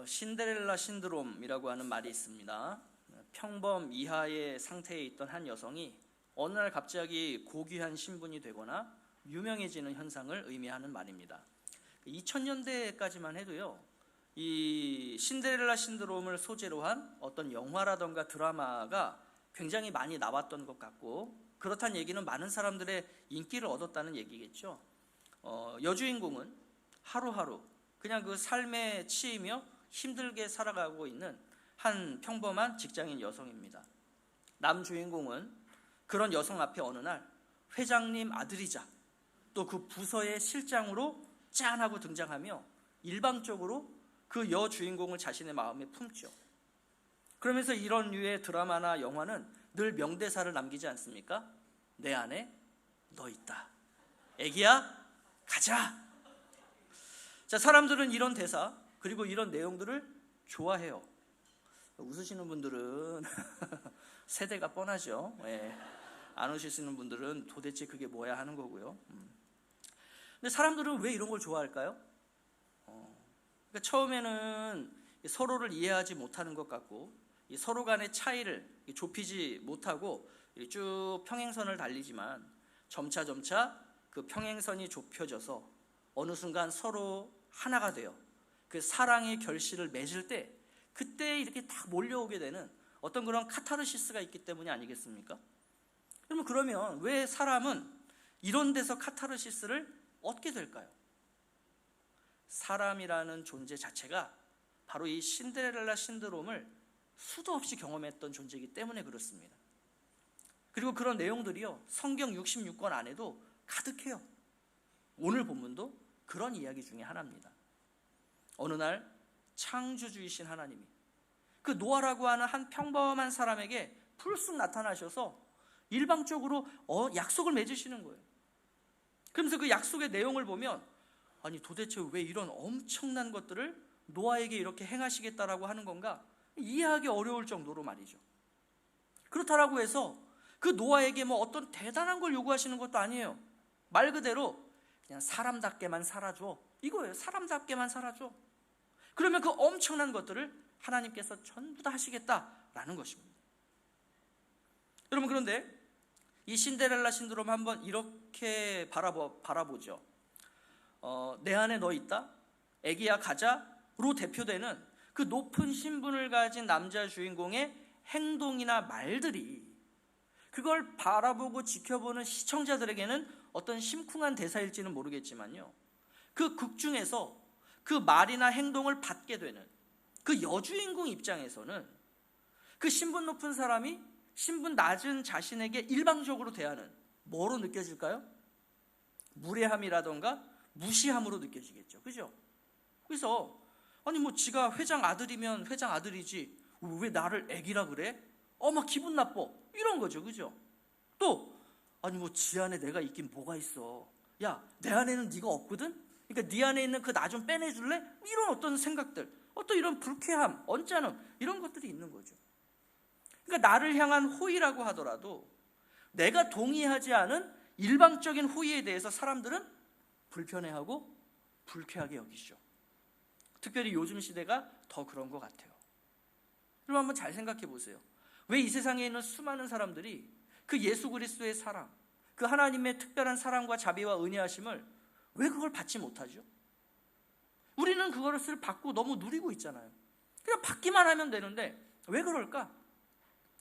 신데렐라 신드롬이라고 하는 말이 있습니다. 평범 이하의 상태에 있던 한 여성이 어느 날 갑자기 고귀한 신분이 되거나 유명해지는 현상을 의미하는 말입니다. 2000년대까지만 해도요, 이 신데렐라 신드롬을 소재로 한 어떤 영화라던가 드라마가 굉장히 많이 나왔던 것 같고, 그렇다는 얘기는 많은 사람들의 인기를 얻었다는 얘기겠죠. 여주인공은 하루하루 그냥 그 삶에 치이며 힘들게 살아가고 있는 한 평범한 직장인 여성입니다. 남주인공은 그런 여성 앞에 어느 날 회장님 아들이자 또 그 부서의 실장으로 짠하고 등장하며 일방적으로 그 여주인공을 자신의 마음에 품죠. 그러면서 이런 류의 드라마나 영화는 늘 명대사를 남기지 않습니까? 내 안에 너 있다. 애기야, 가자. 자, 사람들은 이런 대사 그리고 이런 내용들을 좋아해요. 웃으시는 분들은 세대가 뻔하죠. 안 웃으시는 분들은 도대체 그게 뭐야 하는 거고요. 근데 사람들은 왜 이런 걸 좋아할까요? 그러니까 처음에는 서로를 이해하지 못하는 것 같고, 서로 간의 차이를 좁히지 못하고 쭉 평행선을 달리지만 점차 그 평행선이 좁혀져서 어느 순간 서로 하나가 되어 그 사랑의 결실을 맺을 때, 그때 이렇게 딱 몰려오게 되는 어떤 그런 카타르시스가 있기 때문이 아니겠습니까? 그러면 왜 사람은 이런 데서 카타르시스를 얻게 될까요? 사람이라는 존재 자체가 바로 이 신데렐라 신드롬을 수도 없이 경험했던 존재이기 때문에 그렇습니다. 그리고 그런 내용들이요, 성경 66권 안에도 가득해요. 오늘 본문도 그런 이야기 중에 하나입니다. 어느 날 창조주이신 하나님이 그 노아라고 하는 한 평범한 사람에게 불쑥 나타나셔서 일방적으로 약속을 맺으시는 거예요. 그러면서 그 약속의 내용을 보면, 아니 도대체 왜 이런 엄청난 것들을 노아에게 이렇게 행하시겠다라고 하는 건가 이해하기 어려울 정도로 말이죠. 그렇다라고 해서 그 노아에게 뭐 어떤 대단한 걸 요구하시는 것도 아니에요. 말 그대로 그냥 사람답게만 살아줘, 이거예요. 사람답게만 살아줘. 그러면 그 엄청난 것들을 하나님께서 전부 다 하시겠다라는 것입니다. 여러분, 그런데 이 신데렐라 신드롬 한번 이렇게 바라보죠. 내 안에 너 있다, 애기야 가자로 대표되는 그 높은 신분을 가진 남자 주인공의 행동이나 말들이, 그걸 바라보고 지켜보는 시청자들에게는 어떤 심쿵한 대사일지는 모르겠지만요, 그 극 중에서 그 말이나 행동을 받게 되는 그 여주인공 입장에서는 그 신분 높은 사람이 신분 낮은 자신에게 일방적으로 대하는 뭐로 느껴질까요? 무례함이라던가 무시함으로 느껴지겠죠. 그죠? 그래서 아니 뭐 지가 회장 아들이면 회장 아들이지 왜 나를 애기라 그래? 막 기분 나빠, 이런 거죠. 그죠? 또 아니 뭐 지 안에 내가 있긴 뭐가 있어, 야 내 안에는 네가 없거든? 그러니까 네 안에 있는 그 나 좀 빼내줄래? 이런 어떤 생각들, 어떤 이런 불쾌함, 언짢음, 이런 것들이 있는 거죠. 그러니까 나를 향한 호의라고 하더라도 내가 동의하지 않은 일방적인 호의에 대해서 사람들은 불편해하고 불쾌하게 여기죠. 특별히 요즘 시대가 더 그런 것 같아요. 여러분 한번 잘 생각해 보세요. 왜 이 세상에 있는 수많은 사람들이 그 예수 그리스도의 사랑, 그 하나님의 특별한 사랑과 자비와 은혜하심을 왜 그걸 받지 못하죠? 우리는 그것을 받고 너무 누리고 있잖아요. 그냥 받기만 하면 되는데 왜 그럴까?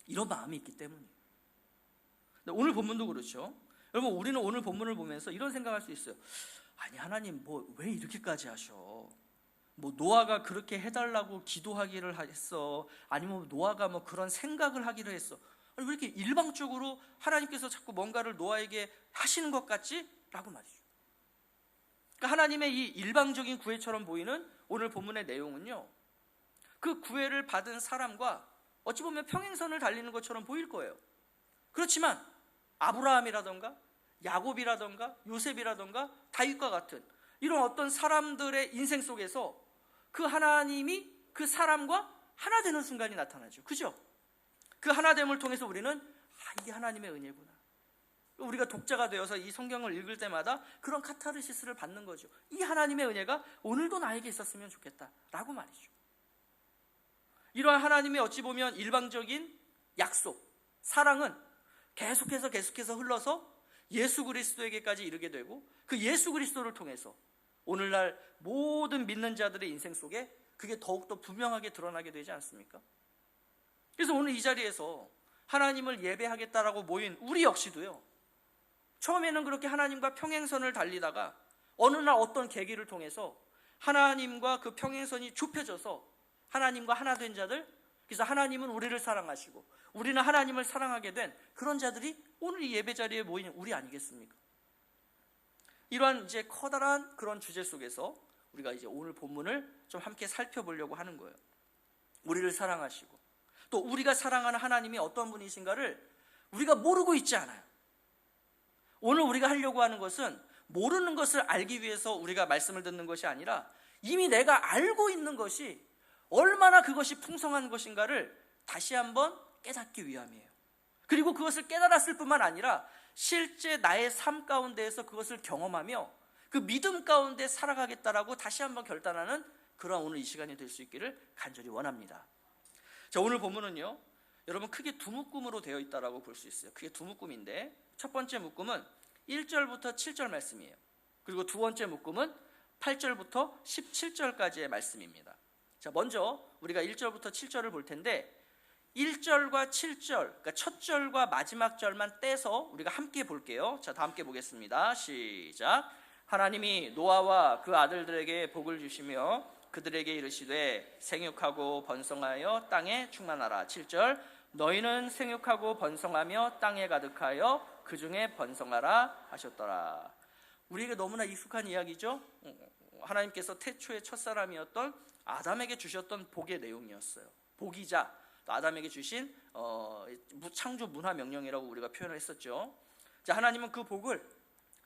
이런 마음이 있기 때문이에요. 오늘 본문도 그렇죠. 여러분, 우리는 오늘 본문을 보면서 이런 생각할 수 있어요. 아니 하나님 뭐 왜 이렇게까지 하셔? 뭐 노아가 그렇게 해달라고 기도하기를 했어? 아니면 노아가 뭐 그런 생각을 하기로 했어? 아니 왜 이렇게 일방적으로 하나님께서 자꾸 뭔가를 노아에게 하시는 것 같지? 라고 말이죠. 그러니까 하나님의 이 일방적인 구애처럼 보이는 오늘 본문의 내용은요, 그 구애를 받은 사람과 어찌 보면 평행선을 달리는 것처럼 보일 거예요. 그렇지만 아브라함이라던가 야곱이라던가 요셉이라던가 다윗과 같은 이런 어떤 사람들의 인생 속에서 그 하나님이 그 사람과 하나 되는 순간이 나타나죠. 그죠? 그 하나됨을 통해서 우리는 이게 하나님의 은혜구나. 우리가 독자가 되어서 이 성경을 읽을 때마다 그런 카타르시스를 받는 거죠. 이 하나님의 은혜가 오늘도 나에게 있었으면 좋겠다라고 말이죠. 이러한 하나님의 어찌 보면 일방적인 약속, 사랑은 계속해서 흘러서 예수 그리스도에게까지 이르게 되고, 그 예수 그리스도를 통해서 오늘날 모든 믿는 자들의 인생 속에 그게 더욱더 분명하게 드러나게 되지 않습니까? 그래서 오늘 이 자리에서 하나님을 예배하겠다라고 모인 우리 역시도요, 처음에는 그렇게 하나님과 평행선을 달리다가 어느 날 어떤 계기를 통해서 하나님과 그 평행선이 좁혀져서 하나님과 하나 된 자들, 그래서 하나님은 우리를 사랑하시고 우리는 하나님을 사랑하게 된 그런 자들이 오늘 이 예배 자리에 모인 우리 아니겠습니까? 이러한 이제 커다란 그런 주제 속에서 우리가 이제 오늘 본문을 좀 함께 살펴보려고 하는 거예요. 우리를 사랑하시고 또 우리가 사랑하는 하나님이 어떤 분이신가를 우리가 모르고 있지 않아요. 오늘 우리가 하려고 하는 것은 모르는 것을 알기 위해서 우리가 말씀을 듣는 것이 아니라 이미 내가 알고 있는 것이 얼마나 그것이 풍성한 것인가를 다시 한번 깨닫기 위함이에요. 그리고 그것을 깨달았을 뿐만 아니라 실제 나의 삶 가운데에서 그것을 경험하며 그 믿음 가운데 살아가겠다라고 다시 한번 결단하는 그런 오늘 이 시간이 될 수 있기를 간절히 원합니다. 자, 오늘 본문은요, 여러분 크게 두 묶음으로 되어 있다라고 볼 수 있어요. 크게 두 묶음인데, 첫 번째 묶음은 1절부터 7절 말씀이에요. 그리고 두 번째 묶음은 8절부터 17절까지의 말씀입니다. 자, 먼저 우리가 1절부터 7절을 볼 텐데, 1절과 7절, 그러니까 첫 절과 마지막 절만 떼서 우리가 함께 볼게요. 자, 다 함께 보겠습니다. 시작. 하나님이 노아와 그 아들들에게 복을 주시며 그들에게 이르시되 생육하고 번성하여 땅에 충만하라. 7절. 너희는 생육하고 번성하며 땅에 가득하여 그 중에 번성하라 하셨더라. 우리에게 너무나 익숙한 이야기죠. 하나님께서 태초의 첫사람이었던 아담에게 주셨던 복의 내용이었어요. 복이자 아담에게 주신 창조 문화 명령이라고 우리가 표현을 했었죠. 자, 하나님은 그 복을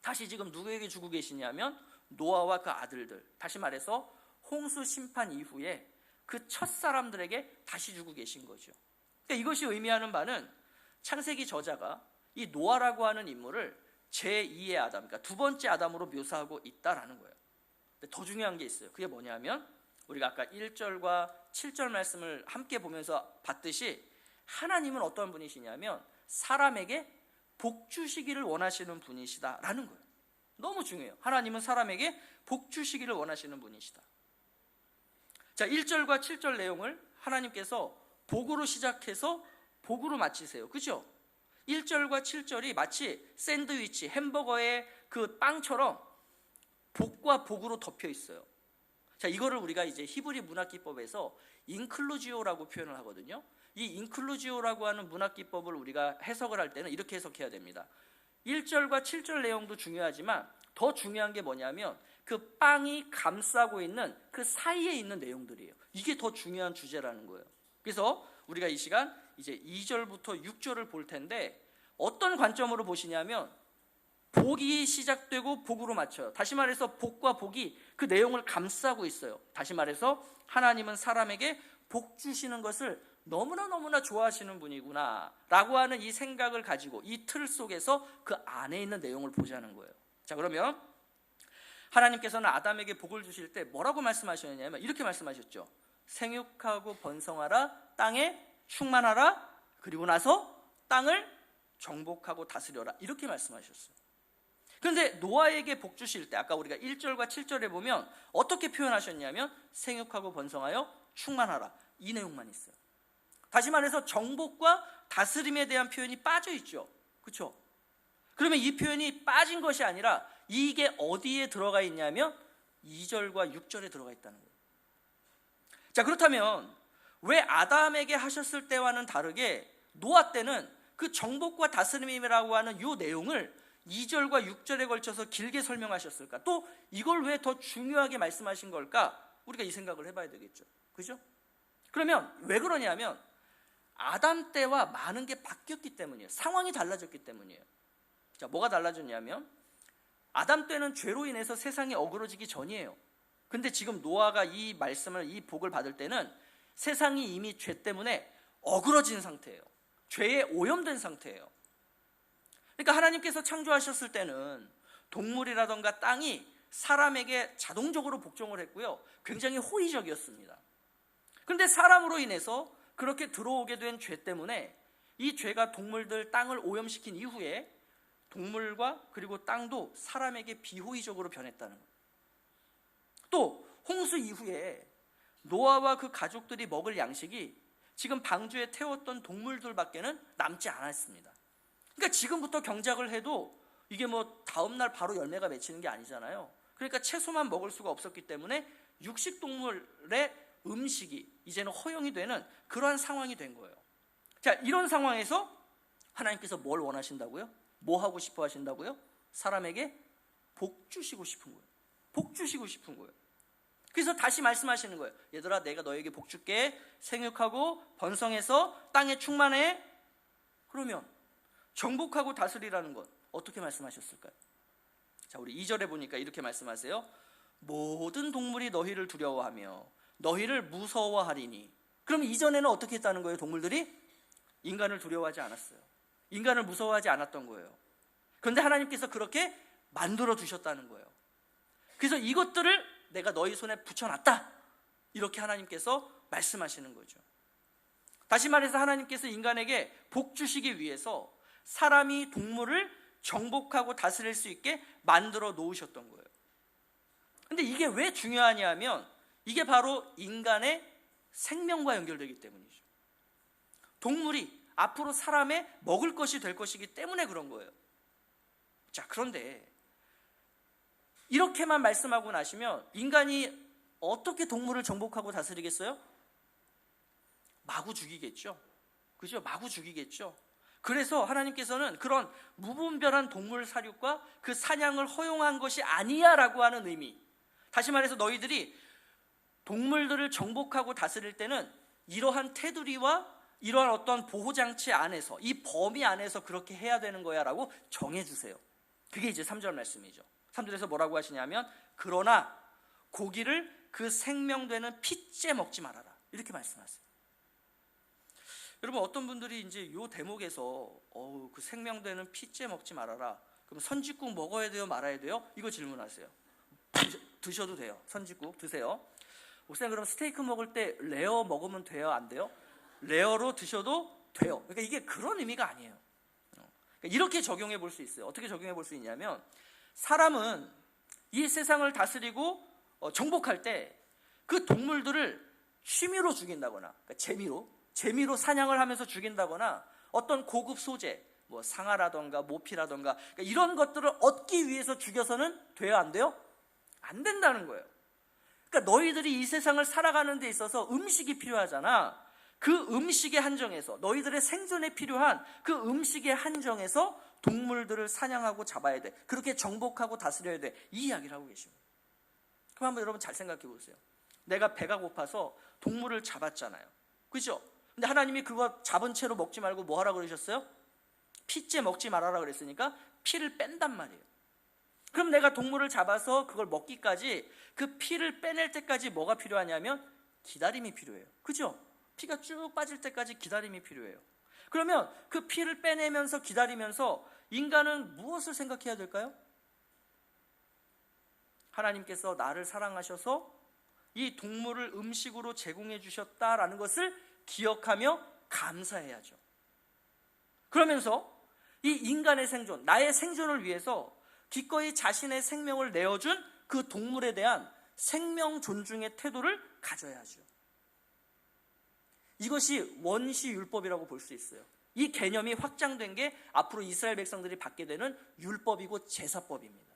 다시 지금 누구에게 주고 계시냐면 노아와 그 아들들, 다시 말해서 홍수 심판 이후에 그 첫사람들에게 다시 주고 계신 거죠. 그러니까 이것이 의미하는 바는 창세기 저자가 이 노아라고 하는 인물을 제2의 아담, 그러니까 두 번째 아담으로 묘사하고 있다라는 거예요. 근데 더 중요한 게 있어요. 그게 뭐냐면 우리가 아까 1절과 7절 말씀을 함께 보면서 봤듯이 하나님은 어떤 분이시냐면 사람에게 복 주시기를 원하시는 분이시다라는 거예요. 너무 중요해요. 하나님은 사람에게 복 주시기를 원하시는 분이시다. 자, 1절과 7절 내용을 하나님께서 복으로 시작해서 복으로 마치세요. 그죠? 1절과 7절이 마치 샌드위치, 햄버거의 그 빵처럼 복과 복으로 덮여 있어요. 자, 이거를 우리가 이제 히브리 문학기법에서 인클루지오라고 표현을 하거든요. 이 인클루지오라고 하는 문학기법을 우리가 해석을 할 때는 이렇게 해석해야 됩니다. 1절과 7절 내용도 중요하지만 더 중요한 게 뭐냐면 그 빵이 감싸고 있는 그 사이에 있는 내용들이에요. 이게 더 중요한 주제라는 거예요. 그래서 우리가 이 시간 이제 2절부터 6절을 볼 텐데 어떤 관점으로 보시냐면 복이 시작되고 복으로 맞춰요. 다시 말해서 복과 복이 그 내용을 감싸고 있어요. 다시 말해서 하나님은 사람에게 복 주시는 것을 너무나 좋아하시는 분이구나 라고 하는 이 생각을 가지고 이 틀 속에서 그 안에 있는 내용을 보자는 거예요. 자, 그러면 하나님께서는 아담에게 복을 주실 때 뭐라고 말씀하셨냐면 이렇게 말씀하셨죠. 생육하고 번성하라, 땅에 충만하라, 그리고 나서 땅을 정복하고 다스려라, 이렇게 말씀하셨어요. 그런데 노아에게 복 주실 때 아까 우리가 1절과 7절에 보면 어떻게 표현하셨냐면 생육하고 번성하여 충만하라, 이 내용만 있어요. 다시 말해서 정복과 다스림에 대한 표현이 빠져 있죠. 그렇죠? 그러면 이 표현이 빠진 것이 아니라 이게 어디에 들어가 있냐면 2절과 6절에 들어가 있다는 거예요. 자, 그렇다면 왜 아담에게 하셨을 때와는 다르게 노아 때는 그 정복과 다스림이라고 하는 이 내용을 2절과 6절에 걸쳐서 길게 설명하셨을까? 또 이걸 왜 더 중요하게 말씀하신 걸까? 우리가 이 생각을 해봐야 되겠죠. 그죠? 그러면 왜 그러냐면 아담 때와 많은 게 바뀌었기 때문이에요. 상황이 달라졌기 때문이에요. 자, 뭐가 달라졌냐면 아담 때는 죄로 인해서 세상이 어그러지기 전이에요. 근데 지금 노아가 이 말씀을, 이 복을 받을 때는 세상이 이미 죄 때문에 어그러진 상태예요. 죄에 오염된 상태예요. 그러니까 하나님께서 창조하셨을 때는 동물이라던가 땅이 사람에게 자동적으로 복종을 했고요, 굉장히 호의적이었습니다. 근데 사람으로 인해서 그렇게 들어오게 된 죄 때문에 이 죄가 동물들, 땅을 오염시킨 이후에 동물과 그리고 땅도 사람에게 비호의적으로 변했다는 거예요. 또 홍수 이후에 노아와 그 가족들이 먹을 양식이 지금 방주에 태웠던 동물들밖에는 남지 않았습니다. 그러니까 지금부터 경작을 해도 이게 뭐 다음날 바로 열매가 맺히는 게 아니잖아요. 그러니까 채소만 먹을 수가 없었기 때문에 육식동물의 음식이 이제는 허용이 되는 그러한 상황이 된 거예요. 자, 이런 상황에서 하나님께서 뭘 원하신다고요? 뭐 하고 싶어 하신다고요? 사람에게 복 주시고 싶은 거예요. 복 주시고 싶은 거예요. 그래서 다시 말씀하시는 거예요. 얘들아, 내가 너에게 복 줄게. 생육하고 번성해서 땅에 충만해. 그러면 정복하고 다스리라는 것 어떻게 말씀하셨을까요? 자, 우리 2절에 보니까 이렇게 말씀하세요. 모든 동물이 너희를 두려워하며 너희를 무서워하리니. 그럼 이전에는 어떻게 했다는 거예요? 동물들이 인간을 두려워하지 않았어요. 인간을 무서워하지 않았던 거예요. 그런데 하나님께서 그렇게 만들어 두셨다는 거예요. 그래서 이것들을 내가 너희 손에 붙여놨다, 이렇게 하나님께서 말씀하시는 거죠. 다시 말해서 하나님께서 인간에게 복 주시기 위해서 사람이 동물을 정복하고 다스릴 수 있게 만들어 놓으셨던 거예요. 근데 이게 왜 중요하냐 하면 이게 바로 인간의 생명과 연결되기 때문이죠. 동물이 앞으로 사람의 먹을 것이 될 것이기 때문에 그런 거예요. 자, 그런데 이렇게만 말씀하고 나시면 인간이 어떻게 동물을 정복하고 다스리겠어요? 마구 죽이겠죠. 그죠? 마구 죽이겠죠. 그래서 하나님께서는 그런 무분별한 동물 사육과 그 사냥을 허용한 것이 아니야 라고 하는 의미, 다시 말해서 너희들이 동물들을 정복하고 다스릴 때는 이러한 테두리와 이러한 어떤 보호장치 안에서, 이 범위 안에서 그렇게 해야 되는 거야 라고 정해주세요. 그게 이제 3절 말씀이죠. 3절에서 뭐라고 하시냐면 그러나 고기를 그 생명되는 핏째 먹지 말아라, 이렇게 말씀하세요. 여러분, 어떤 분들이 이제 이 대목에서 그 생명되는 핏째 먹지 말아라, 그럼 선지국 먹어야 돼요, 말아야 돼요? 이거 질문하세요. 드셔도 돼요. 선지국 드세요. 목사님, 그럼 스테이크 먹을 때 레어 먹으면 돼요, 안 돼요? 레어로 드셔도 돼요. 그러니까 이게 그런 의미가 아니에요. 그러니까 이렇게 적용해 볼 수 있어요. 어떻게 적용해 볼 수 있냐면, 사람은 이 세상을 다스리고 정복할 때 그 동물들을 취미로 죽인다거나, 그러니까 재미로 사냥을 하면서 죽인다거나, 어떤 고급 소재, 뭐 상아라던가 모피라던가, 그러니까 이런 것들을 얻기 위해서 죽여서는 돼요, 안 돼요? 안 된다는 거예요. 그러니까 너희들이 이 세상을 살아가는 데 있어서 음식이 필요하잖아. 그 음식의 한정에서, 너희들의 생존에 필요한 그 음식의 한정에서 동물들을 사냥하고 잡아야 돼. 그렇게 정복하고 다스려야 돼. 이 이야기를 하고 계십니다. 그럼 한번 여러분 잘 생각해 보세요. 내가 배가 고파서 동물을 잡았잖아요. 그죠? 근데 하나님이 그거 잡은 채로 먹지 말고 뭐 하라 그러셨어요? 핏째 먹지 말아라 그랬으니까 피를 뺀단 말이에요. 그럼 내가 동물을 잡아서 그걸 먹기까지, 그 피를 빼낼 때까지 뭐가 필요하냐면 기다림이 필요해요. 그죠? 피가 쭉 빠질 때까지 기다림이 필요해요. 그러면 그 피를 빼내면서 기다리면서 인간은 무엇을 생각해야 될까요? 하나님께서 나를 사랑하셔서 이 동물을 음식으로 제공해 주셨다라는 것을 기억하며 감사해야죠. 그러면서 이 인간의 생존, 나의 생존을 위해서 기꺼이 자신의 생명을 내어준 그 동물에 대한 생명 존중의 태도를 가져야죠. 이것이 원시율법이라고 볼 수 있어요. 이 개념이 확장된 게 앞으로 이스라엘 백성들이 받게 되는 율법이고 제사법입니다.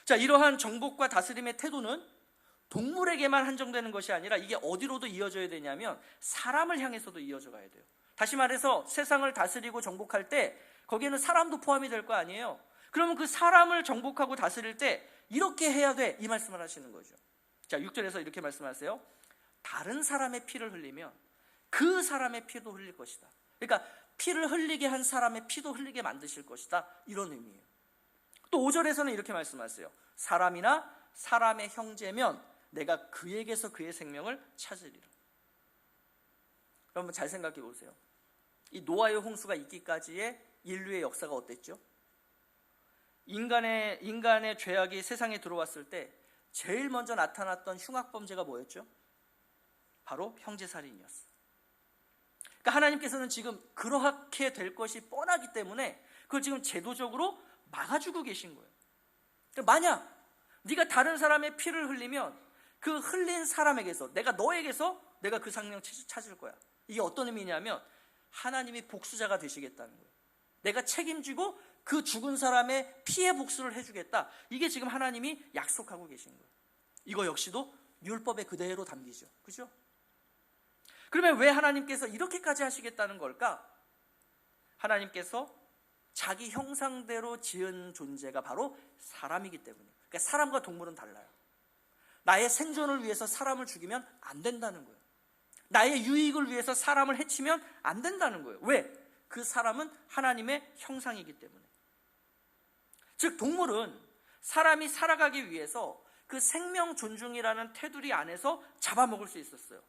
자, 이러한 정복과 다스림의 태도는 동물에게만 한정되는 것이 아니라 이게 어디로도 이어져야 되냐면 사람을 향해서도 이어져 가야 돼요. 다시 말해서 세상을 다스리고 정복할 때 거기에는 사람도 포함이 될 거 아니에요. 그러면 그 사람을 정복하고 다스릴 때 이렇게 해야 돼, 이 말씀을 하시는 거죠. 자, 6절에서 이렇게 말씀하세요. 다른 사람의 피를 흘리면 그 사람의 피도 흘릴 것이다. 그러니까 피를 흘리게 한 사람의 피도 흘리게 만드실 것이다, 이런 의미예요. 또 5절에서는 이렇게 말씀하세요. 사람이나 사람의 형제면 내가 그에게서 그의 생명을 찾으리라. 여러분 잘 생각해 보세요. 이 노아의 홍수가 있기까지의 인류의 역사가 어땠죠? 인간의 죄악이 세상에 들어왔을 때 제일 먼저 나타났던 흉악범죄가 뭐였죠? 바로 형제살인이었어요. 그러니까 하나님께서는 지금 그렇게 될 것이 뻔하기 때문에 그걸 지금 제도적으로 막아주고 계신 거예요. 그러니까 만약 네가 다른 사람의 피를 흘리면 그 흘린 사람에게서, 너에게서 내가 그 생명 찾을 거야. 이게 어떤 의미냐면 하나님이 복수자가 되시겠다는 거예요. 내가 책임지고 그 죽은 사람의 피해 복수를 해주겠다. 이게 지금 하나님이 약속하고 계신 거예요. 이거 역시도 율법에 그대로 담기죠. 그죠? 그러면 왜 하나님께서 이렇게까지 하시겠다는 걸까? 하나님께서 자기 형상대로 지은 존재가 바로 사람이기 때문이에요. 그러니까 사람과 동물은 달라요. 나의 생존을 위해서 사람을 죽이면 안 된다는 거예요. 나의 유익을 위해서 사람을 해치면 안 된다는 거예요. 왜? 그 사람은 하나님의 형상이기 때문에. 즉 동물은 사람이 살아가기 위해서 그 생명 존중이라는 테두리 안에서 잡아먹을 수 있었어요.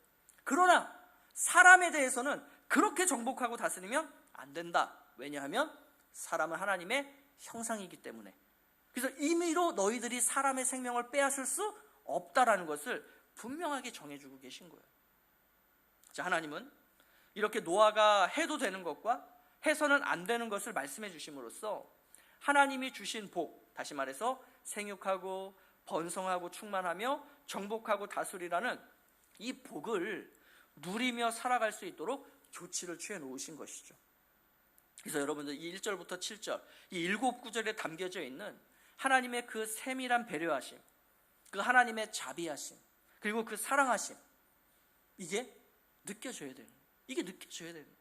그러나 사람에 대해서는 그렇게 정복하고 다스리면 안 된다. 왜냐하면 사람은 하나님의 형상이기 때문에. 그래서 임의로 너희들이 사람의 생명을 빼앗을 수 없다라는 것을 분명하게 정해주고 계신 거예요. 자, 하나님은 이렇게 노아가 해도 되는 것과 해서는 안 되는 것을 말씀해 주심으로써 하나님이 주신 복, 다시 말해서 생육하고 번성하고 충만하며 정복하고 다스리라는 이 복을 누리며 살아갈 수 있도록 조치를 취해 놓으신 것이죠. 그래서 여러분들 이 1절부터 7절 이 7구절에 담겨져 있는 하나님의 그 세밀한 배려하심, 그 하나님의 자비하심, 그리고 그 사랑하심, 이게 느껴져야 되는 거예요. 이게 느껴져야 되는 거예요.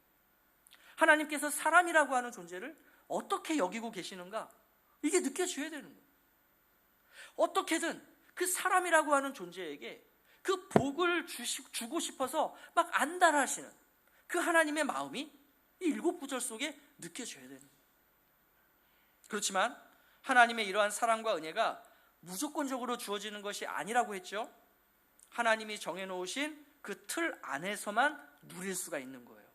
하나님께서 사람이라고 하는 존재를 어떻게 여기고 계시는가, 이게 느껴져야 되는 거예요. 어떻게든 그 사람이라고 하는 존재에게 그 복을 주고 싶어서 막 안달하시는 그 하나님의 마음이 이 7구절 속에 느껴져야 되는 거예요. 그렇지만 하나님의 이러한 사랑과 은혜가 무조건적으로 주어지는 것이 아니라고 했죠. 하나님이 정해놓으신 그 틀 안에서만 누릴 수가 있는 거예요.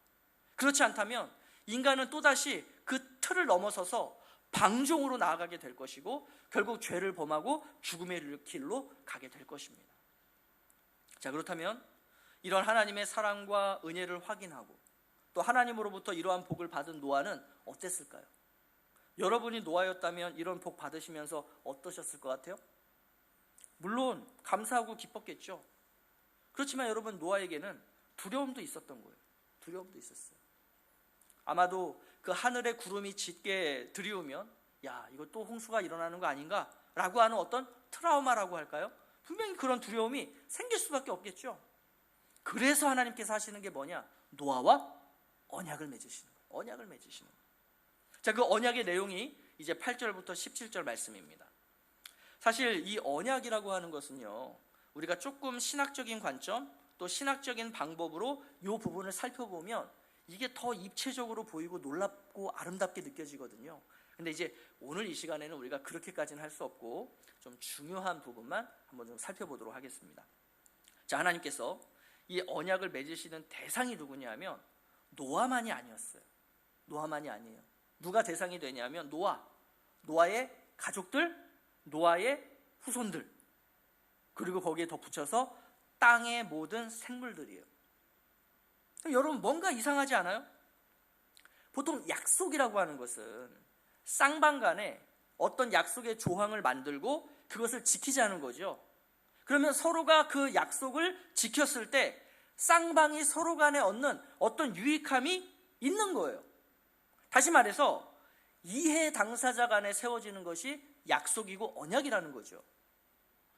그렇지 않다면 인간은 또다시 그 틀을 넘어서서 방종으로 나아가게 될 것이고 결국 죄를 범하고 죽음의 길로 가게 될 것입니다. 자, 그렇다면 이런 하나님의 사랑과 은혜를 확인하고 또 하나님으로부터 이러한 복을 받은 노아는 어땠을까요? 여러분이 노아였다면 이런 복 받으시면서 어떠셨을 것 같아요? 물론 감사하고 기뻤겠죠. 그렇지만 여러분, 노아에게는 두려움도 있었던 거예요. 두려움도 있었어요. 아마도 그 하늘에 구름이 짙게 들이오면 야, 이거 또 홍수가 일어나는 거 아닌가? 라고 하는 어떤 트라우마라고 할까요? 분명히 그런 두려움이 생길 수밖에 없겠죠. 그래서 하나님께서 하시는 게 뭐냐? 노아와 언약을 맺으시는 거예요. 언약을 맺으시는 거예요. 자, 그 언약의 내용이 이제 8절부터 17절 말씀입니다. 사실 이 언약이라고 하는 것은요, 우리가 조금 신학적인 관점 또 신학적인 방법으로 이 부분을 살펴보면 이게 더 입체적으로 보이고 놀랍고 아름답게 느껴지거든요. 근데 이제 오늘 이 시간에는 우리가 그렇게까지는 할 수 없고 좀 중요한 부분만 한번 좀 살펴보도록 하겠습니다. 자, 하나님께서 이 언약을 맺으시는 대상이 누구냐면 노아만이 아니었어요. 노아만이 아니에요. 누가 대상이 되냐면 노아의 가족들, 노아의 후손들, 그리고 거기에 덧붙여서 땅의 모든 생물들이에요. 여러분, 뭔가 이상하지 않아요? 보통 약속이라고 하는 것은 쌍방 간에 어떤 약속의 조항을 만들고 그것을 지키자는 거죠. 그러면 서로가 그 약속을 지켰을 때 쌍방이 서로 간에 얻는 어떤 유익함이 있는 거예요. 다시 말해서 이해 당사자 간에 세워지는 것이 약속이고 언약이라는 거죠.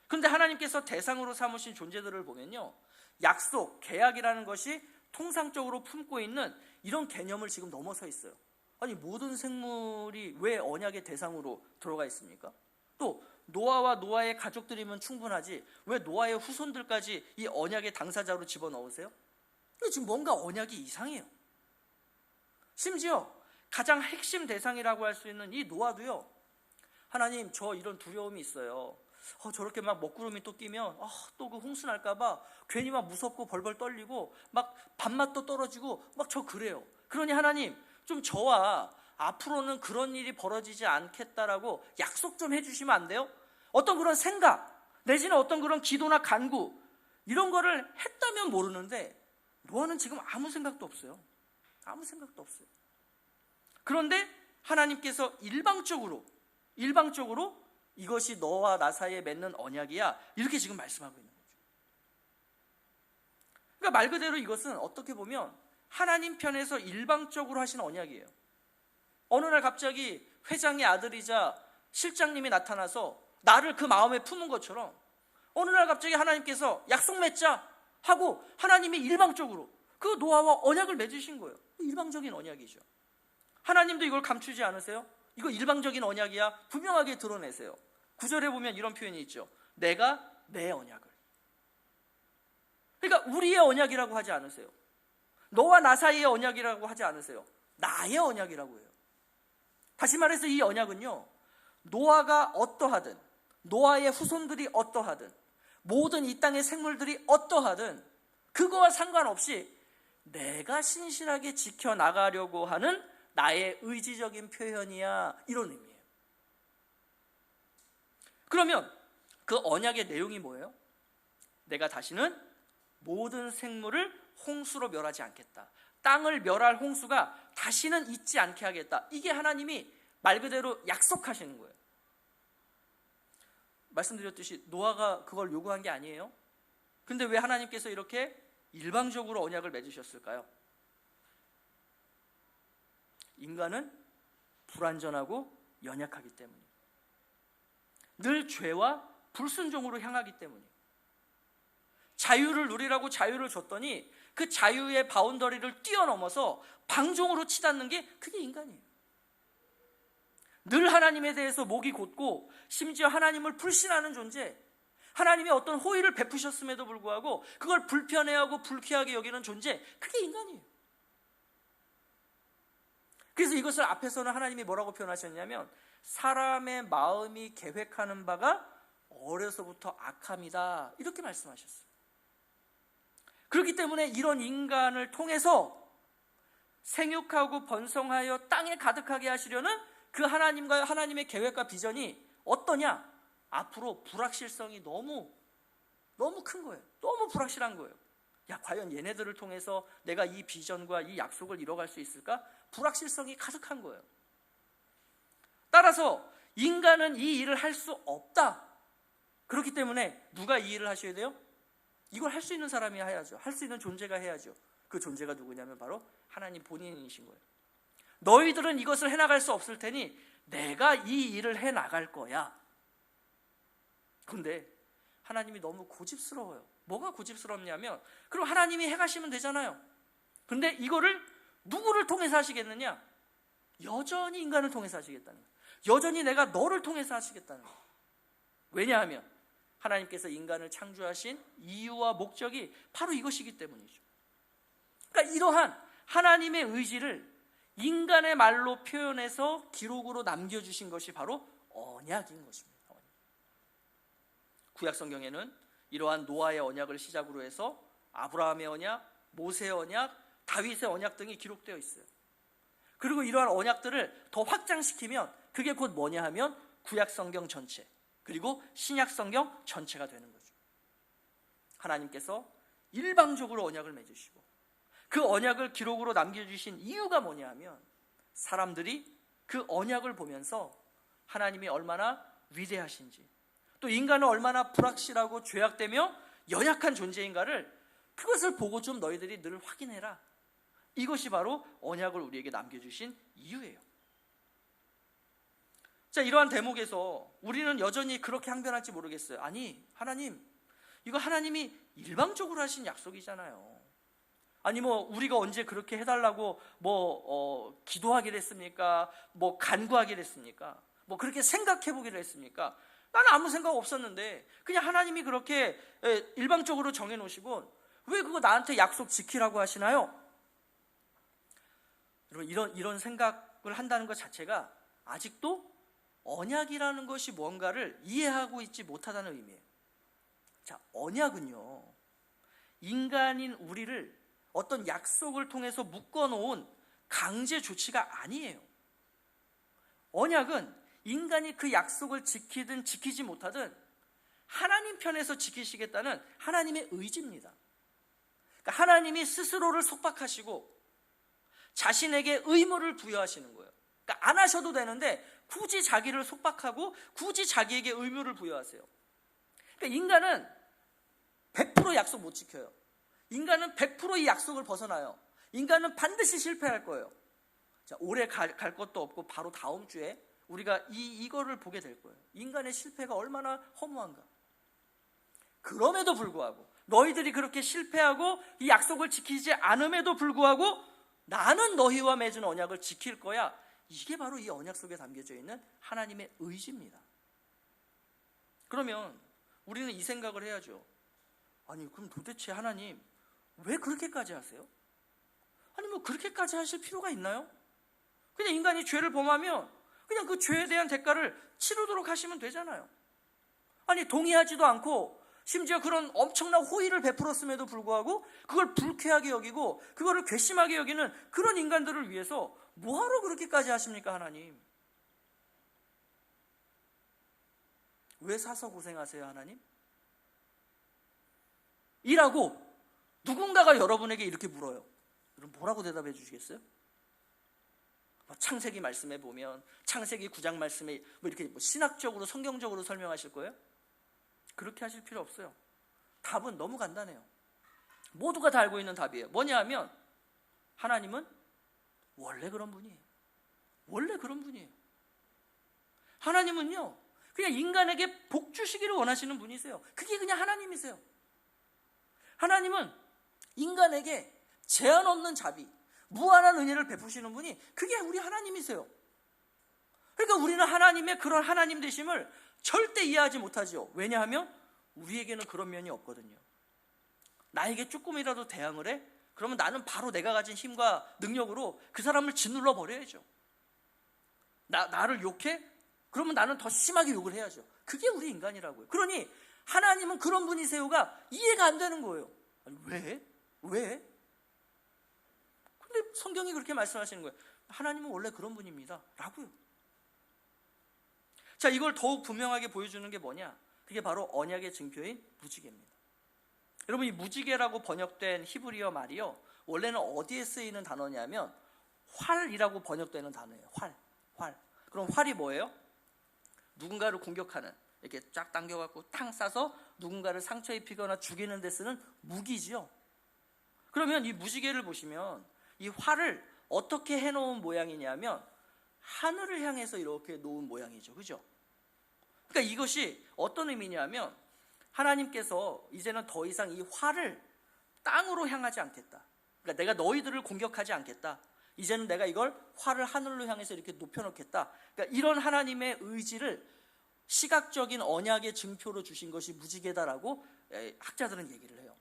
그런데 하나님께서 대상으로 삼으신 존재들을 보면요, 약속, 계약이라는 것이 통상적으로 품고 있는 이런 개념을 지금 넘어서 있어요. 아니, 모든 생물이 왜 언약의 대상으로 들어가 있습니까? 또 노아와 노아의 가족들이면 충분하지 왜 노아의 후손들까지 이 언약의 당사자로 집어넣으세요? 지금 뭔가 언약이 이상해요. 심지어 가장 핵심 대상이라고 할 수 있는 이 노아도요, 하나님, 저 이런 두려움이 있어요. 저렇게 막 먹구름이 또 끼면 또 그 홍수 날까봐 괜히 막 무섭고 벌벌 떨리고 막 밥맛도 떨어지고 막 저 그래요. 그러니 하나님, 좀 저와 앞으로는 그런 일이 벌어지지 않겠다라고 약속 좀 해주시면 안 돼요? 어떤 그런 생각 내지는 어떤 그런 기도나 간구, 이런 거를 했다면 모르는데 노아는 지금 아무 생각도 없어요. 아무 생각도 없어요. 그런데 하나님께서 일방적으로 이것이 너와 나 사이에 맺는 언약이야, 이렇게 지금 말씀하고 있는 거죠. 그러니까 말 그대로 이것은 어떻게 보면 하나님 편에서 일방적으로 하신 언약이에요. 어느 날 갑자기 회장의 아들이자 실장님이 나타나서 나를 그 마음에 품은 것처럼 어느 날 갑자기 하나님께서 약속 맺자 하고 하나님이 일방적으로 그 노아와 언약을 맺으신 거예요. 일방적인 언약이죠. 하나님도 이걸 감추지 않으세요? 이거 일방적인 언약이야, 분명하게 드러내세요. 9절에 보면 이런 표현이 있죠. 내가 내 언약을. 그러니까 우리의 언약이라고 하지 않으세요. 너와 나 사이의 언약이라고 하지 않으세요. 나의 언약이라고 해요. 다시 말해서 이 언약은요, 노아가 어떠하든, 노아의 후손들이 어떠하든, 모든 이 땅의 생물들이 어떠하든 그거와 상관없이 내가 신실하게 지켜나가려고 하는 나의 의지적인 표현이야, 이런 의미예요. 그러면 그 언약의 내용이 뭐예요? 내가 다시는 모든 생물을 홍수로 멸하지 않겠다. 땅을 멸할 홍수가 다시는 있지 않게 하겠다. 이게 하나님이 말 그대로 약속하시는 거예요. 말씀드렸듯이 노아가 그걸 요구한 게 아니에요. 근데 왜 하나님께서 이렇게 일방적으로 언약을 맺으셨을까요? 인간은 불완전하고 연약하기 때문이에요. 늘 죄와 불순종으로 향하기 때문이에요. 자유를 누리라고 자유를 줬더니 그 자유의 바운더리를 뛰어넘어서 방종으로 치닫는 게 그게 인간이에요. 늘 하나님에 대해서 목이 곧고 심지어 하나님을 불신하는 존재, 하나님의 어떤 호의를 베푸셨음에도 불구하고 그걸 불편해하고 불쾌하게 여기는 존재, 그게 인간이에요. 그래서 이것을 앞에서는 하나님이 뭐라고 표현하셨냐면 사람의 마음이 계획하는 바가 어려서부터 악함이다, 이렇게 말씀하셨어요. 그렇기 때문에 이런 인간을 통해서 생육하고 번성하여 땅에 가득하게 하시려는 그 하나님과 하나님의 계획과 비전이 어떠냐? 앞으로 불확실성이 너무 큰 거예요. 너무 불확실한 거예요. 야, 과연 얘네들을 통해서 내가 이 비전과 이 약속을 이뤄갈 수 있을까? 불확실성이 가득한 거예요. 따라서 인간은 이 일을 할 수 없다. 그렇기 때문에 누가 이 일을 하셔야 돼요? 이걸 할 수 있는 사람이 해야죠. 할 수 있는 존재가 해야죠. 그 존재가 누구냐면 바로 하나님 본인이신 거예요. 너희들은 이것을 해나갈 수 없을 테니 내가 이 일을 해나갈 거야. 근데 하나님이 너무 고집스러워요. 뭐가 고집스럽냐면 그럼 하나님이 해가시면 되잖아요. 근데 이거를 누구를 통해서 하시겠느냐? 여전히 인간을 통해서 하시겠다는 거예요. 여전히 내가 너를 통해서 하시겠다는 거예요. 왜냐하면 하나님께서 인간을 창조하신 이유와 목적이 바로 이것이기 때문이죠. 그러니까 이러한 하나님의 의지를 인간의 말로 표현해서 기록으로 남겨주신 것이 바로 언약인 것입니다. 구약 성경에는 이러한 노아의 언약을 시작으로 해서 아브라함의 언약, 모세의 언약, 다윗의 언약 등이 기록되어 있어요. 그리고 이러한 언약들을 더 확장시키면 그게 곧 뭐냐 하면 구약 성경 전체, 그리고 신약 성경 전체가 되는 거죠. 하나님께서 일방적으로 언약을 맺으시고 그 언약을 기록으로 남겨주신 이유가 뭐냐 하면 사람들이 그 언약을 보면서 하나님이 얼마나 위대하신지, 또 인간은 얼마나 불확실하고 죄악되며 연약한 존재인가를 그것을 보고 좀 너희들이 늘 확인해라. 이것이 바로 언약을 우리에게 남겨주신 이유예요. 자, 이러한 대목에서 우리는 여전히 그렇게 항변할지 모르겠어요. 아니, 하나님, 이거 하나님이 일방적으로 하신 약속이잖아요. 아니 뭐 우리가 언제 그렇게 해달라고 기도하기를 했습니까? 간구하기를 했습니까? 그렇게 생각해보기를 했습니까? 나는 아무 생각 없었는데 그냥 하나님이 그렇게 일방적으로 정해놓으시고 왜 그거 나한테 약속 지키라고 하시나요? 여러분, 이런 생각을 한다는 것 자체가 아직도 언약이라는 것이 뭔가를 이해하고 있지 못하다는 의미예요. 자, 언약은요, 인간인 우리를 어떤 약속을 통해서 묶어놓은 강제 조치가 아니에요. 언약은 인간이 그 약속을 지키든 지키지 못하든 하나님 편에서 지키시겠다는 하나님의 의지입니다. 그러니까 하나님이 스스로를 속박하시고 자신에게 의무를 부여하시는 거예요. 그러니까 안 하셔도 되는데 굳이 자기를 속박하고 굳이 자기에게 의무를 부여하세요. 그러니까 인간은 100% 약속 못 지켜요. 인간은 100% 이 약속을 벗어나요. 인간은 반드시 실패할 거예요. 자, 올해 갈 것도 없고 바로 다음 주에 우리가 이거를 보게 될 거예요. 인간의 실패가 얼마나 허무한가. 그럼에도 불구하고 너희들이 그렇게 실패하고 이 약속을 지키지 않음에도 불구하고 나는 너희와 맺은 언약을 지킬 거야. 이게 바로 이 언약 속에 담겨져 있는 하나님의 의지입니다. 그러면 우리는 이 생각을 해야죠. 아니, 그럼 도대체 하나님 왜 그렇게까지 하세요? 아니, 뭐 그렇게까지 하실 필요가 있나요? 그냥 인간이 죄를 범하면 그냥 그 죄에 대한 대가를 치르도록 하시면 되잖아요. 아니, 동의하지도 않고 심지어 그런 엄청난 호의를 베풀었음에도 불구하고 그걸 불쾌하게 여기고 그거를 괘씸하게 여기는 그런 인간들을 위해서 뭐하러 그렇게까지 하십니까, 하나님? 왜 사서 고생하세요, 하나님? 이라고 누군가가 여러분에게 이렇게 물어요. 여러분 뭐라고 대답해 주시겠어요? 창세기 말씀에 보면 창세기 9장 말씀에 뭐 이렇게 신학적으로 성경적으로 설명하실 거예요? 그렇게 하실 필요 없어요. 답은 너무 간단해요. 모두가 다 알고 있는 답이에요. 뭐냐 하면 하나님은 원래 그런 분이에요. 원래 그런 분이에요. 하나님은요, 그냥 인간에게 복 주시기를 원하시는 분이세요. 그게 그냥 하나님이세요. 하나님은 인간에게 제한 없는 자비, 무한한 은혜를 베푸시는 분이 그게 우리 하나님이세요. 그러니까 우리는 하나님의 그런 하나님 되심을 절대 이해하지 못하죠. 왜냐하면 우리에게는 그런 면이 없거든요. 나에게 조금이라도 대항을 해? 그러면 나는 바로 내가 가진 힘과 능력으로 그 사람을 짓눌러 버려야죠. 나를 욕해? 그러면 나는 더 심하게 욕을 해야죠. 그게 우리 인간이라고요. 그러니 하나님은 그런 분이세요가 이해가 안 되는 거예요. 아니, 왜? 근데 성경이 그렇게 말씀하시는 거예요. 하나님은 원래 그런 분입니다 라고요. 자, 이걸 더욱 분명하게 보여주는 게 뭐냐? 그게 바로 언약의 증표인 무지개입니다. 여러분, 이 무지개라고 번역된 히브리어 말이요, 원래는 어디에 쓰이는 단어냐면 활이라고 번역되는 단어예요. 활. 그럼 활이 뭐예요? 누군가를 공격하는, 이렇게 쫙 당겨갖고 탕 싸서 누군가를 상처 입히거나 죽이는 데 쓰는 무기지요. 그러면 이 무지개를 보시면 이 활을 어떻게 해놓은 모양이냐면 하늘을 향해서 이렇게 놓은 모양이죠. 그죠? 그러니까 이것이 어떤 의미냐면 하나님께서 이제는 더 이상 이 활을 땅으로 향하지 않겠다. 그러니까 내가 너희들을 공격하지 않겠다. 이제는 내가 이걸 활을 하늘로 향해서 이렇게 높여놓겠다. 그러니까 이런 하나님의 의지를 시각적인 언약의 증표로 주신 것이 무지개다라고 학자들은 얘기를 해요.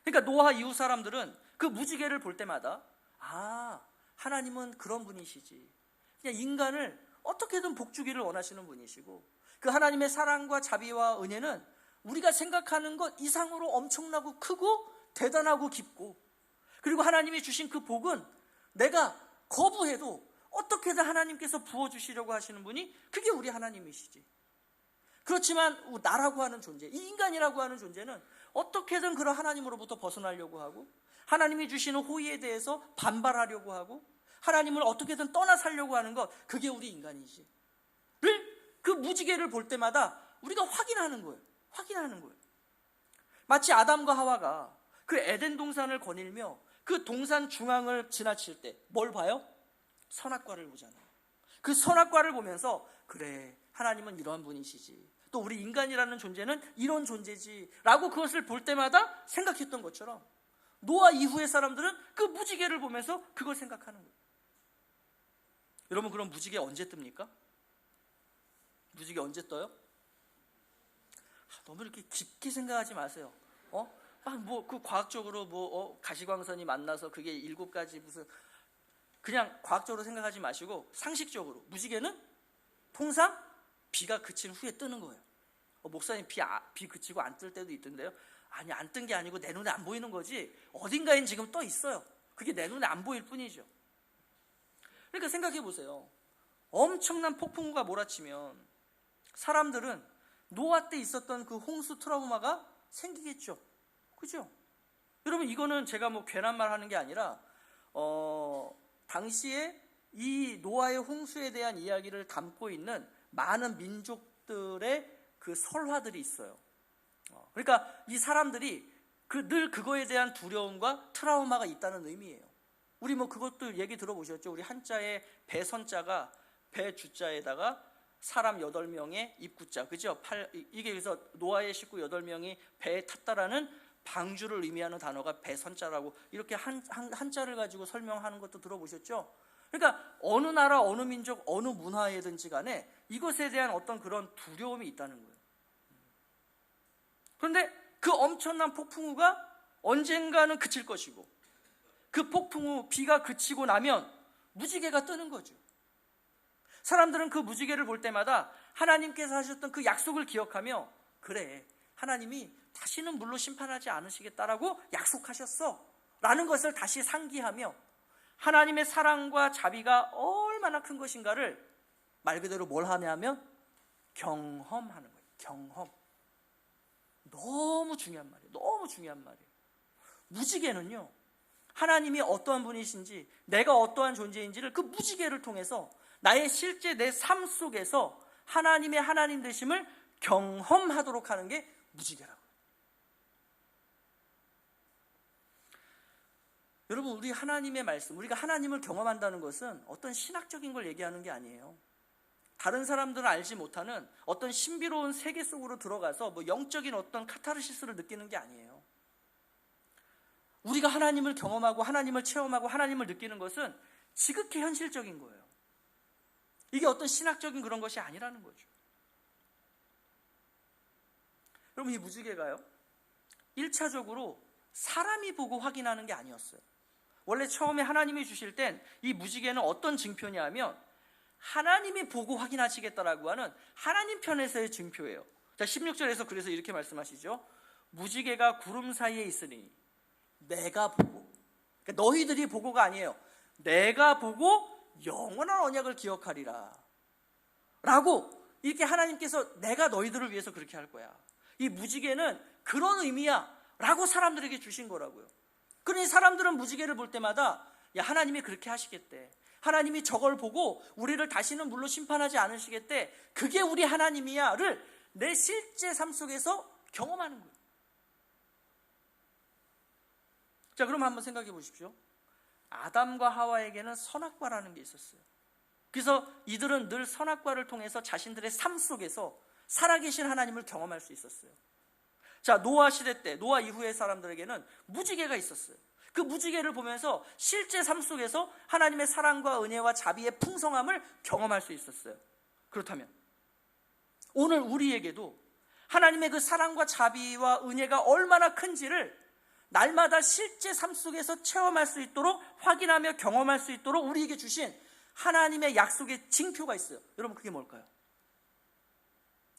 그러니까 노아 이후 사람들은 그 무지개를 볼 때마다 하나님은 그런 분이시지. 그냥 인간을 어떻게든 복주기를 원하시는 분이시고 그 하나님의 사랑과 자비와 은혜는 우리가 생각하는 것 이상으로 엄청나고 크고 대단하고 깊고, 그리고 하나님이 주신 그 복은 내가 거부해도 어떻게든 하나님께서 부어주시려고 하시는 분이 그게 우리 하나님이시지. 그렇지만 나라고 하는 존재, 이 인간이라고 하는 존재는 어떻게든 그런 하나님으로부터 벗어나려고 하고 하나님이 주시는 호의에 대해서 반발하려고 하고 하나님을 어떻게든 떠나 살려고 하는 것, 그게 우리 인간이지. 그 무지개를 볼 때마다 우리가 확인하는 거예요. 마치 아담과 하와가 그 에덴 동산을 거닐며 그 동산 중앙을 지나칠 때 뭘 봐요? 선악과를 보잖아요. 그 선악과를 보면서 그래, 하나님은 이러한 분이시지, 또 우리 인간이라는 존재는 이런 존재지 라고 그것을 볼 때마다 생각했던 것처럼 노아 이후의 사람들은 그 무지개를 보면서 그걸 생각하는 거예요. 여러분, 그럼 무지개 언제 뜹니까? 무지개 언제 떠요? 너무 이렇게 깊게 생각하지 마세요. 그 과학적으로 가시광선이 만나서 그게 7가지 무슨, 그냥 과학적으로 생각하지 마시고 상식적으로 무지개는 통상 비가 그친 후에 뜨는 거예요. 목사님, 비 그치고 안 뜰 때도 있던데요. 아니, 안 뜬 게 아니고 내 눈에 안 보이는 거지 어딘가엔 지금 떠 있어요. 그게 내 눈에 안 보일 뿐이죠. 그러니까 생각해 보세요. 엄청난 폭풍우가 몰아치면 사람들은 노아 때 있었던 그 홍수 트라우마가 생기겠죠. 그죠? 여러분, 이거는 제가 뭐 괜한 말 하는 게 아니라 당시에 이 노아의 홍수에 대한 이야기를 담고 있는 많은 민족들의 그 설화들이 있어요. 그러니까 이 사람들이 늘 그거에 대한 두려움과 트라우마가 있다는 의미예요. 우리 뭐 그것도 얘기 들어보셨죠? 우리 한자에 배선자가 배 주자에다가 사람 8명의 입구자, 그죠? 이게 그래서 노아의 식구 8명이 배에 탔다라는 방주를 의미하는 단어가 배선자라고 이렇게 한자를 가지고 설명하는 것도 들어보셨죠? 그러니까 어느 나라, 어느 민족, 어느 문화에든지 간에 이것에 대한 어떤 그런 두려움이 있다는 거예요. 그런데 그 엄청난 폭풍우가 언젠가는 그칠 것이고, 그 폭풍우 비가 그치고 나면 무지개가 뜨는 거죠. 사람들은 그 무지개를 볼 때마다 하나님께서 하셨던 그 약속을 기억하며, 그래, 하나님이 다시는 물로 심판하지 않으시겠다라고 약속하셨어 라는 것을 다시 상기하며 하나님의 사랑과 자비가 얼마나 큰 것인가를 말 그대로 뭘 하냐면 경험하는 거예요. 경험. 너무 중요한 말이에요. 너무 중요한 말이에요. 무지개는요, 하나님이 어떠한 분이신지, 내가 어떠한 존재인지를 그 무지개를 통해서 나의 실제 내 삶 속에서 하나님의 하나님 되심을 경험하도록 하는 게 무지개라고요. 여러분, 우리 하나님의 말씀, 우리가 하나님을 경험한다는 것은 어떤 신학적인 걸 얘기하는 게 아니에요. 다른 사람들은 알지 못하는 어떤 신비로운 세계 속으로 들어가서 뭐 영적인 어떤 카타르시스를 느끼는 게 아니에요. 우리가 하나님을 경험하고 하나님을 체험하고 하나님을 느끼는 것은 지극히 현실적인 거예요. 이게 어떤 신학적인 그런 것이 아니라는 거죠. 여러분, 이 무지개가요, 1차적으로 사람이 보고 확인하는 게 아니었어요. 원래 처음에 하나님이 주실 땐 이 무지개는 어떤 증표냐면 하나님이 보고 확인하시겠다라고 하는 하나님 편에서의 증표예요. 자, 16절에서 그래서 이렇게 말씀하시죠. 무지개가 구름 사이에 있으니 내가 보고, 그러니까 너희들이 보고가 아니에요. 내가 보고 영원한 언약을 기억하리라 라고, 이렇게 하나님께서 내가 너희들을 위해서 그렇게 할 거야. 이 무지개는 그런 의미야 라고 사람들에게 주신 거라고요. 그러니 사람들은 무지개를 볼 때마다 야, 하나님이 그렇게 하시겠대, 하나님이 저걸 보고 우리를 다시는 물로 심판하지 않으시겠대, 그게 우리 하나님이야를 내 실제 삶 속에서 경험하는 거예요. 자, 그럼 한번 생각해 보십시오. 아담과 하와에게는 선악과라는 게 있었어요. 그래서 이들은 늘 선악과를 통해서 자신들의 삶 속에서 살아계신 하나님을 경험할 수 있었어요. 자, 노아 시대 때, 노아 이후의 사람들에게는 무지개가 있었어요. 그 무지개를 보면서 실제 삶 속에서 하나님의 사랑과 은혜와 자비의 풍성함을 경험할 수 있었어요. 그렇다면 오늘 우리에게도 하나님의 그 사랑과 자비와 은혜가 얼마나 큰지를 날마다 실제 삶 속에서 체험할 수 있도록, 확인하며 경험할 수 있도록 우리에게 주신 하나님의 약속의 징표가 있어요. 여러분, 그게 뭘까요?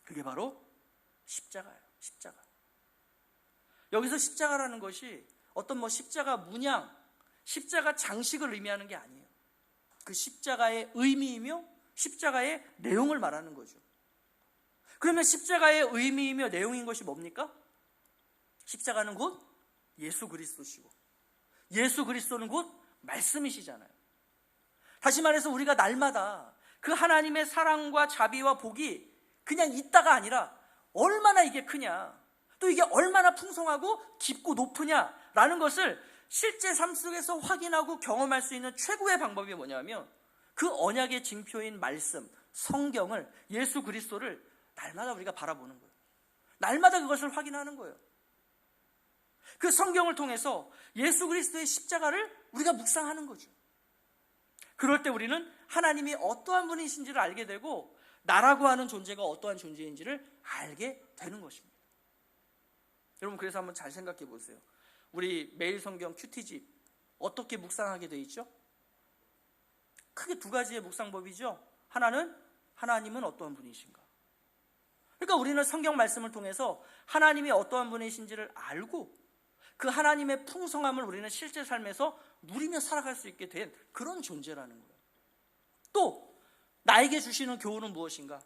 그게 바로 십자가예요. 십자가. 여기서 십자가라는 것이 어떤 뭐 십자가 문양, 십자가 장식을 의미하는 게 아니에요. 그 십자가의 의미이며 십자가의 내용을 말하는 거죠. 그러면 십자가의 의미이며 내용인 것이 뭡니까? 십자가는 곧 예수 그리스도시고, 예수 그리스도는 곧 말씀이시잖아요. 다시 말해서 우리가 날마다 그 하나님의 사랑과 자비와 복이 그냥 있다가 아니라 얼마나 이게 크냐, 또 이게 얼마나 풍성하고 깊고 높으냐라는 것을 실제 삶 속에서 확인하고 경험할 수 있는 최고의 방법이 뭐냐면 그 언약의 징표인 말씀, 성경을, 예수 그리스도를 날마다 우리가 바라보는 거예요. 날마다 그것을 확인하는 거예요. 그 성경을 통해서 예수 그리스도의 십자가를 우리가 묵상하는 거죠. 그럴 때 우리는 하나님이 어떠한 분이신지를 알게 되고 나라고 하는 존재가 어떠한 존재인지를 알게 되는 것입니다. 여러분, 그래서 한번 잘 생각해 보세요. 우리 매일 성경 큐티집 어떻게 묵상하게 돼 있죠? 크게 두 가지의 묵상법이죠. 하나는 하나님은 어떠한 분이신가. 그러니까 우리는 성경 말씀을 통해서 하나님이 어떠한 분이신지를 알고 그 하나님의 풍성함을 우리는 실제 삶에서 누리며 살아갈 수 있게 된 그런 존재라는 거예요. 또 나에게 주시는 교훈은 무엇인가?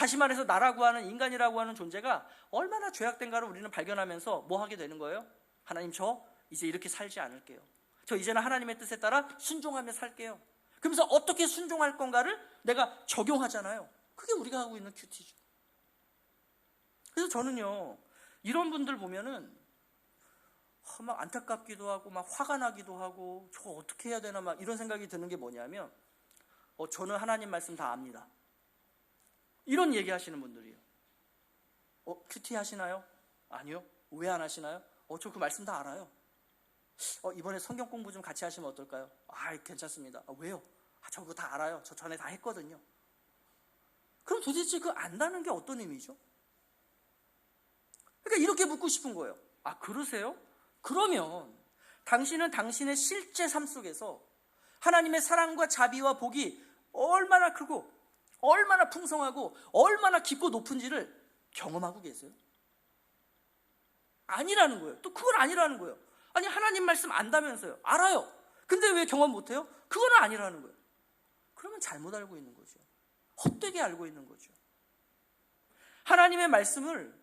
다시 말해서 나라고 하는 인간이라고 하는 존재가 얼마나 죄악된가를 우리는 발견하면서 뭐 하게 되는 거예요? 하나님, 저 이제 이렇게 살지 않을게요. 저 이제는 하나님의 뜻에 따라 순종하며 살게요. 그러면서 어떻게 순종할 건가를 내가 적용하잖아요. 그게 우리가 하고 있는 큐티죠. 그래서 저는요, 이런 분들 보면은 막 안타깝기도 하고 막 화가 나기도 하고 저 어떻게 해야 되나 막 이런 생각이 드는 게 뭐냐면 저는 하나님 말씀 다 압니다. 이런 얘기 하시는 분들이에요. 큐티 하시나요? 아니요. 왜 안 하시나요? 저 그 말씀 다 알아요. 이번에 성경 공부 좀 같이 하시면 어떨까요? 괜찮습니다. 왜요? 저 그거 다 알아요. 저 전에 다 했거든요. 그럼 도대체 그 안다는 게 어떤 의미죠? 그러니까 이렇게 묻고 싶은 거예요. 그러세요? 그러면 당신은 당신의 실제 삶 속에서 하나님의 사랑과 자비와 복이 얼마나 크고 얼마나 풍성하고 얼마나 깊고 높은지를 경험하고 계세요? 아니라는 거예요. 또 그건 아니라는 거예요. 아니, 하나님 말씀 안다면서요. 알아요. 근데 왜 경험 못해요? 그거는 아니라는 거예요. 그러면 잘못 알고 있는 거죠. 헛되게 알고 있는 거죠. 하나님의 말씀을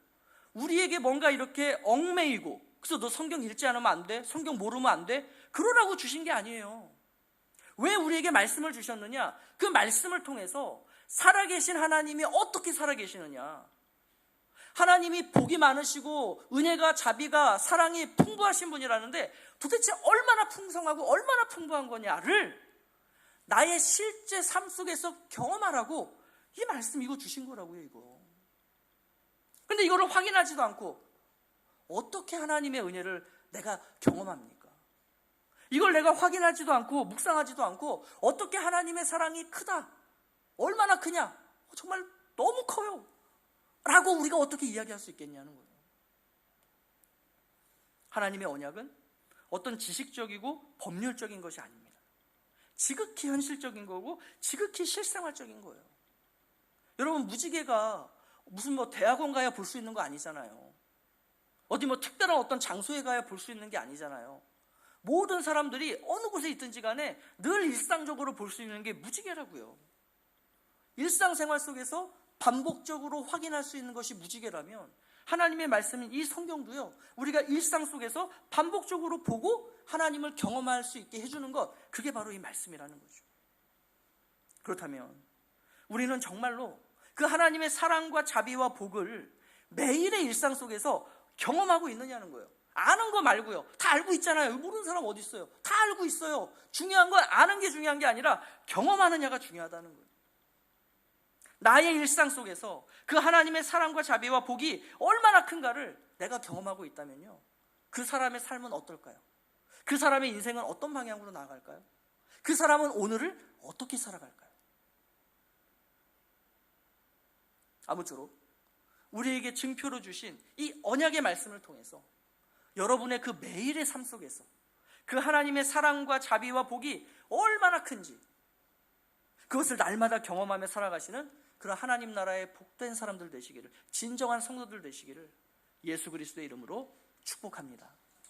우리에게 뭔가 이렇게 얽매이고, 그래서 너 성경 읽지 않으면 안 돼? 성경 모르면 안 돼? 그러라고 주신 게 아니에요. 왜 우리에게 말씀을 주셨느냐? 그 말씀을 통해서 살아계신 하나님이 어떻게 살아계시느냐? 하나님이 복이 많으시고 은혜가, 자비가, 사랑이 풍부하신 분이라는데 도대체 얼마나 풍성하고 얼마나 풍부한 거냐를 나의 실제 삶 속에서 경험하라고 이 말씀 이거 주신 거라고요, 이거. 근데 이거를 확인하지도 않고 어떻게 하나님의 은혜를 내가 경험합니까? 이걸 내가 확인하지도 않고 묵상하지도 않고 어떻게 하나님의 사랑이 크다, 얼마나 크냐, 정말 너무 커요 라고 우리가 어떻게 이야기할 수 있겠냐는 거예요. 하나님의 언약은 어떤 지식적이고 법률적인 것이 아닙니다. 지극히 현실적인 거고 지극히 실생활적인 거예요. 여러분, 무지개가 무슨 대학원 가야 볼 수 있는 거 아니잖아요. 어디 특별한 어떤 장소에 가야 볼 수 있는 게 아니잖아요. 모든 사람들이 어느 곳에 있든지 간에 늘 일상적으로 볼 수 있는 게 무지개라고요. 일상생활 속에서 반복적으로 확인할 수 있는 것이 무지개라면 하나님의 말씀인 이 성경도요, 우리가 일상 속에서 반복적으로 보고 하나님을 경험할 수 있게 해주는 것, 그게 바로 이 말씀이라는 거죠. 그렇다면 우리는 정말로 그 하나님의 사랑과 자비와 복을 매일의 일상 속에서 경험하고 있느냐는 거예요. 아는 거 말고요. 다 알고 있잖아요. 모르는 사람 어디 있어요? 다 알고 있어요. 중요한 건 아는 게 중요한 게 아니라 경험하느냐가 중요하다는 거예요. 나의 일상 속에서 그 하나님의 사랑과 자비와 복이 얼마나 큰가를 내가 경험하고 있다면요, 그 사람의 삶은 어떨까요? 그 사람의 인생은 어떤 방향으로 나아갈까요? 그 사람은 오늘을 어떻게 살아갈까요? 아무쪼록 우리에게 증표로 주신 이 언약의 말씀을 통해서 여러분의 그 매일의 삶 속에서 그 하나님의 사랑과 자비와 복이 얼마나 큰지, 그것을 날마다 경험하며 살아가시는 그런 하나님 나라의 복된 사람들 되시기를, 진정한 성도들 되시기를 예수 그리스도의 이름으로 축복합니다.